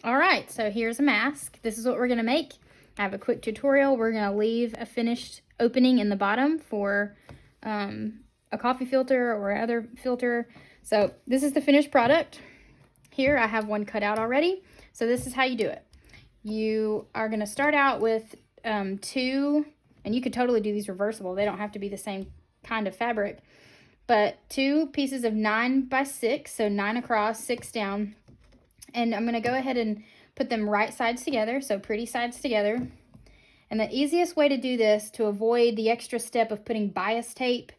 All right, so here's a mask. This is what we're gonna make. I have a quick tutorial. We're gonna leave a finished opening in the bottom for a coffee filter or other filter. So this is the finished product. Here I have one cut out already. So this is how you do it. You are gonna start out with two, and you could totally do these reversible. They don't have to be the same kind of fabric, but 2 pieces of 9x6, so 9 across, 6 down. And I'm going to go ahead and put them right sides together, so pretty sides together. And the easiest way to do this to avoid the extra step of putting bias tape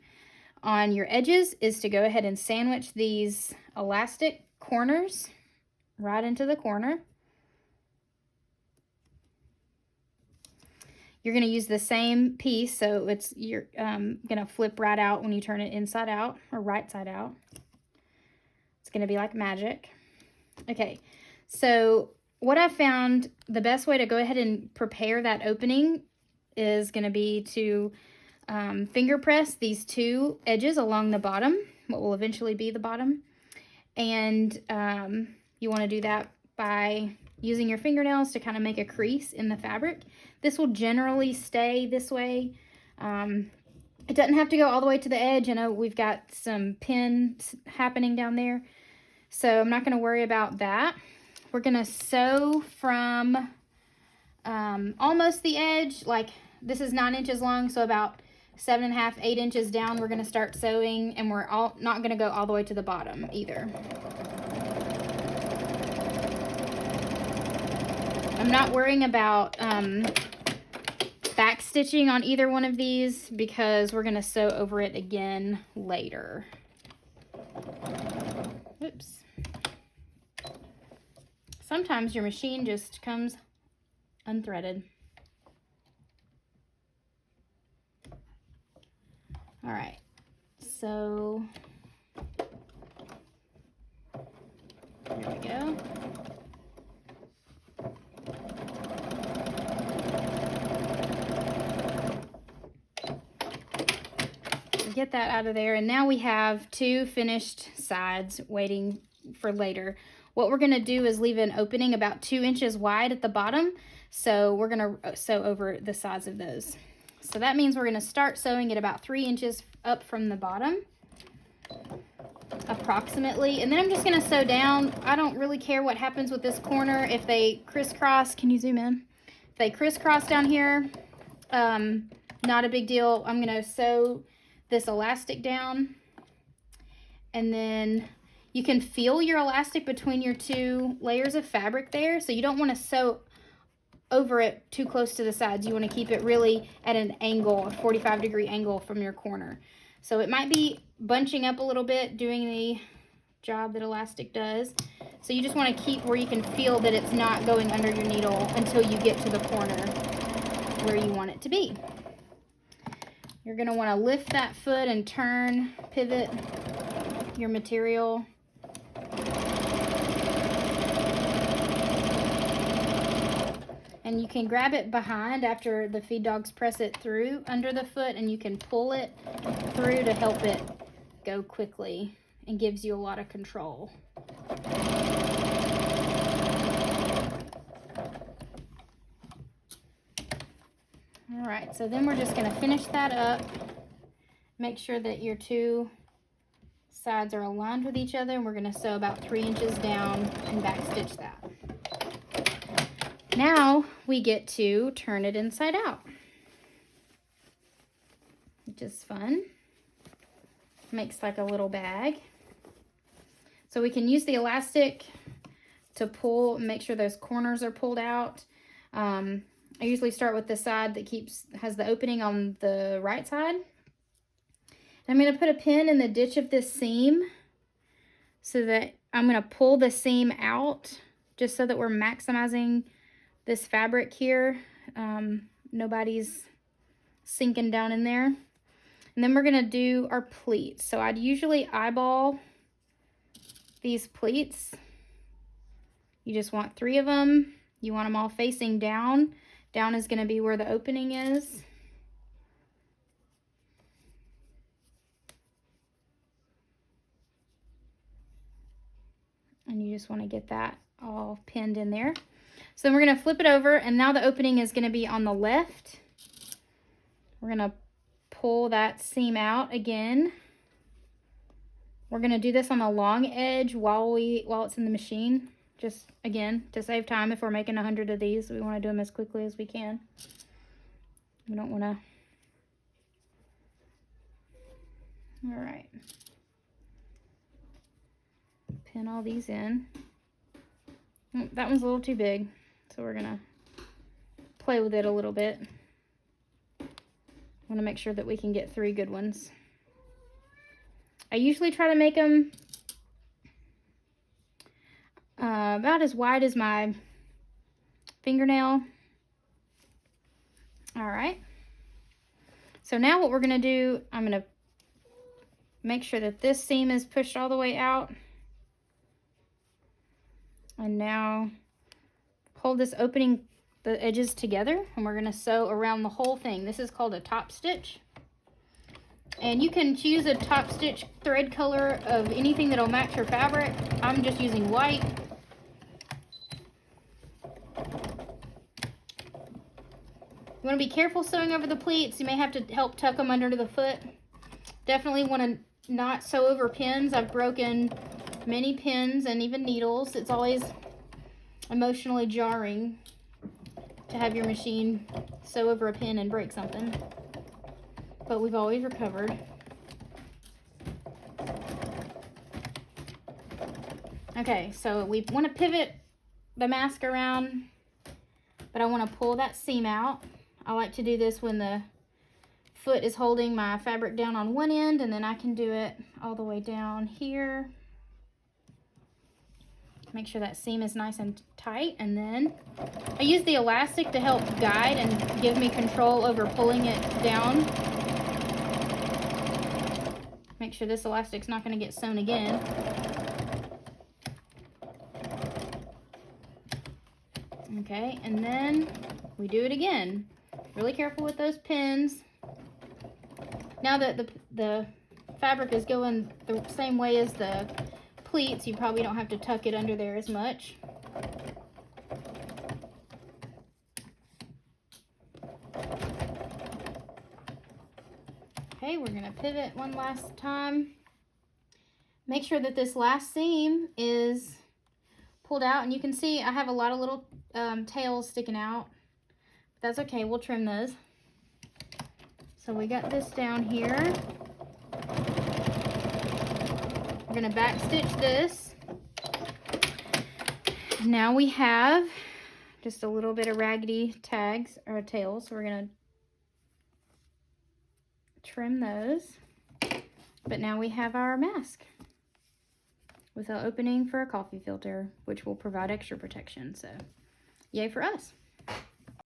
on your edges is to go ahead and sandwich these elastic corners right into the corner. You're going to use the same piece, so you're going to flip right out when you turn it inside out or right side out. It's going to be like magic. Okay, so what I've found, the best way to go ahead and prepare that opening is going to be to finger press these 2 edges along the bottom, what will eventually be the bottom. And you want to do that by using your fingernails to kind of make a crease in the fabric. This will generally stay this way. It doesn't have to go all the way to the edge. I know we've got some pins happening down there, so I'm not going to worry about that. We're going to sew from almost the edge. Like, this is 9 inches long, so about 7.5, 8 inches down we're going to start sewing, and we're not going to go all the way to the bottom either. I'm not worrying about back stitching on either one of these because we're going to sew over it again later. Oops. Sometimes your machine just comes unthreaded. All right, so there we go. Get that out of there, and now we have 2 finished sides waiting for later. What we're going to do is leave an opening about 2 inches wide at the bottom, so we're going to sew over the sides of those. So that means we're going to start sewing at about 3 inches up from the bottom, approximately, and then I'm just going to sew down. I don't really care what happens with this corner. If they crisscross, can you zoom in? If they crisscross down here, not a big deal. I'm going to sew this elastic down, and then you can feel your elastic between your 2 layers of fabric there, so you don't want to sew over it too close to the sides. You want to keep it really at an angle, a 45-degree angle from your corner. So it might be bunching up a little bit, doing the job that elastic does. So you just want to keep where you can feel that it's not going under your needle until you get to the corner where you want it to be. You're going to want to lift that foot and turn, pivot your material. And you can grab it behind after the feed dogs press it through under the foot, and you can pull it through to help it go quickly and gives you a lot of control. All right, so then we're just going to finish that up. Make sure that your 2 sides are aligned with each other, and we're going to sew about 3 inches down and back stitch that. Now we get to turn it inside out, which is fun. Makes like a little bag. So we can use the elastic to pull, make sure those corners are pulled out. I usually start with the side that has the opening on the right side. I'm going to put a pin in the ditch of this seam so that I'm going to pull the seam out just so that we're maximizing this fabric here. Nobody's sinking down in there. And then we're going to do our pleats. So I'd usually eyeball these pleats. You just want 3 of them. You want them all facing down. Down is going to be where the opening is. And you just want to get that all pinned in there. So then we're going to flip it over, and now the opening is going to be on the left. We're going to pull that seam out again. We're going to do this on the long edge while it's in the machine. Just, again, to save time. If we're making 100 of these, we want to do them as quickly as we can. We don't want to... All right. Pin all these in. That one's a little too big, so we're going to play with it a little bit. Want to make sure that we can get 3 good ones. I usually try to make them about as wide as my fingernail. All right. So now what we're going to do, I'm going to make sure that this seam is pushed all the way out. And now hold this opening, the edges together, and we're going to sew around the whole thing. This is called a top stitch. And you can choose a top stitch thread color of anything that'll match your fabric. I'm just using white. You want to be careful sewing over the pleats. You may have to help tuck them under the foot. Definitely want to not sew over pins. I've broken many pins and even needles. It's always emotionally jarring to have your machine sew over a pin and break something. But we've always recovered. Okay, so we want to pivot the mask around, but I want to pull that seam out. I like to do this when the foot is holding my fabric down on one end, and then I can do it all the way down here. Make sure that seam is nice and tight, and then I use the elastic to help guide and give me control over pulling it down. Make sure this elastic's not going to get sewn again. Okay, and then we do it again. Really careful with those pins. Now that the fabric is going the same way as the pleats, you probably don't have to tuck it under there as much. Okay, we're going to pivot one last time. Make sure that this last seam is pulled out, and you can see I have a lot of little tails sticking out. That's okay, we'll trim those. So we got this down here. We're going to back stitch this. Now we have just a little bit of raggedy tags or tails, so we're going to trim those. But now we have our mask with an opening for a coffee filter, which will provide extra protection. So yay for us.